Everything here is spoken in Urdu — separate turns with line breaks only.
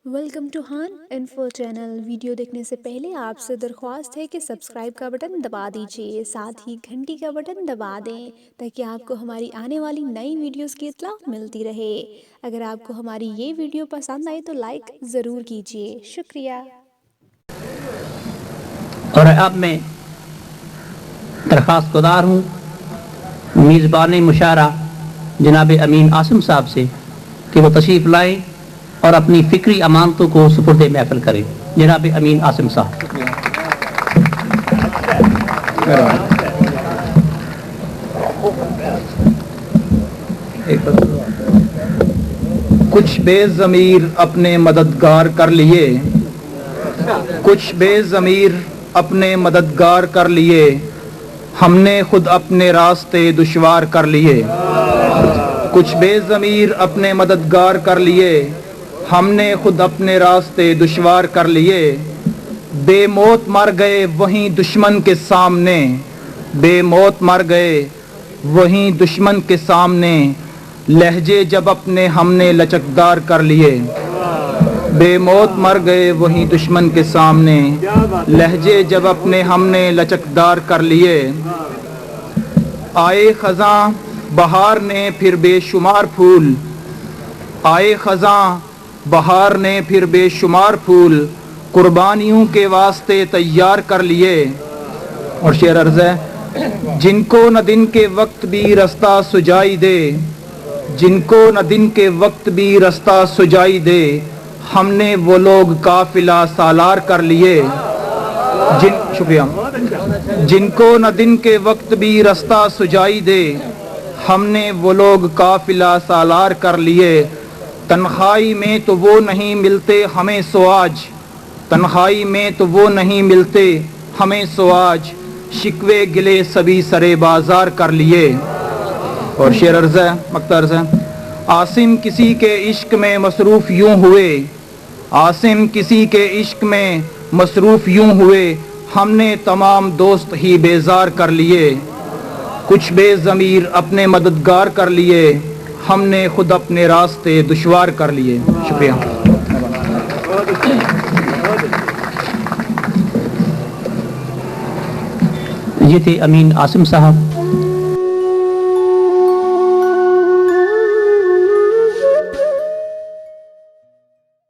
ویلکم ٹو ہان انفو چینل۔ ویڈیو دیکھنے سے پہلے آپ سے درخواست ہے کہ سبسکرائب کا بٹن دبا دیجیے، ساتھ ہی گھنٹی کا بٹن دبا دیں تاکہ آپ کو ہماری آنے والی نئی ویڈیوز کی اطلاع ملتی رہے۔ اگر آپ کو ہماری یہ ویڈیو پسند آئے تو لائک ضرور کیجیے، شکریہ۔
اور اب میں درخواست گزار ہوں میزبان مشاعرہ جناب امین عاصم صاحب سے کہ وہ تشریف لائیں اور اپنی فکری امانتوں کو سپرد محفل کریں۔ جناب امین عاصم صاحب۔
کچھ بے ضمیر اپنے مددگار کر لیے، کچھ بے ضمیر اپنے مددگار کر لیے، ہم نے خود اپنے راستے دشوار کر لیے۔ کچھ بے ضمیر اپنے مددگار کر لیے، ہم نے خود اپنے راستے دشوار کر لیے۔ بے موت مر گئے وہیں دشمن کے سامنے، بے موت مر گئے وہیں دشمن کے سامنے، لہجے جب اپنے ہم نے لچکدار کر لیے۔ بے موت مر گئے وہیں دشمن کے سامنے، لہجے جب اپنے ہم نے لچکدار کر لیے۔ آئے خزاں بہار نے پھر بے شمار پھول، آئے خزاں بہار نے پھر بے شمار پھول، قربانیوں کے واسطے تیار کر لیے۔ اور شعر عرض ہے، جن کو نہ دن کے وقت بھی رستہ سجائی دے، جن کو نہ دن کے وقت بھی رستہ سجائی دے، ہم نے وہ لوگ قافلہ سالار کر لیے۔ شکریہ۔ جن کو نہ دن کے وقت بھی رستہ سجائی دے، ہم نے وہ لوگ قافلہ سالار کر لیے۔ تنہائی میں تو وہ نہیں ملتے ہمیں سو آج، تنہائی میں تو وہ نہیں ملتے ہمیں سو آج، شکوے گلے سبھی سرے بازار کر لیے۔ اور شعر عرض ہے، مقطع عرض ہے، عاصم کسی کے عشق میں مصروف یوں ہوئے، عاصم کسی کے عشق میں مصروف یوں ہوئے، ہم نے تمام دوست ہی بیزار کر لیے۔ کچھ بے ضمیر اپنے مددگار کر لیے، ہم نے خود اپنے راستے دشوار کر لیے۔ شکریہ۔
یہ تھے امین عاصم صاحب۔